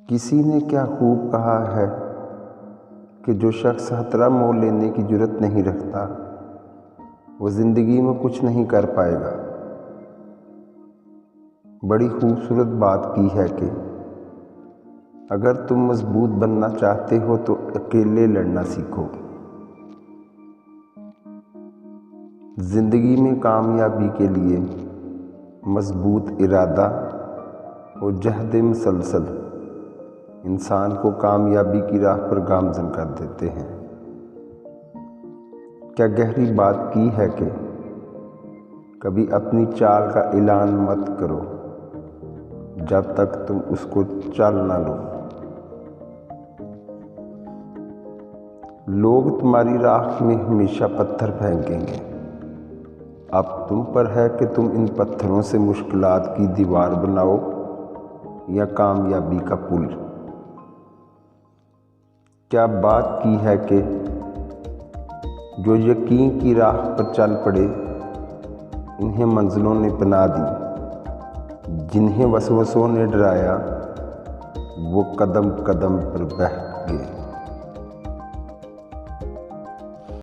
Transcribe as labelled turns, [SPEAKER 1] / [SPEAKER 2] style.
[SPEAKER 1] किसी ने क्या खूब कहा है कि जो शख्स खतरा मोल लेने की जुर्रत नहीं रखता वो ज़िंदगी में कुछ नहीं कर पाएगा। बड़ी खूबसूरत बात की है कि अगर तुम मजबूत बनना चाहते हो तो अकेले लड़ना सीखो। ज़िंदगी में कामयाबी के लिए मजबूत इरादा और जहद मुसलसल इंसान को कामयाबी की राह पर गामज़न कर देते हैं। क्या गहरी बात की है कि कभी अपनी चाल का ऐलान मत करो जब तक तुम उसको चल ना लो। लोग तुम्हारी राह में हमेशा पत्थर फेंकेंगे, अब तुम पर है कि तुम इन पत्थरों से मुश्किलात की दीवार बनाओ या कामयाबी का पुल। क्या बात की है कि जो यकीन की राह पर चल पड़े इन्हें मंजिलों ने बना दी, जिन्हें वसवसों ने डराया वो कदम कदम पर बह गए।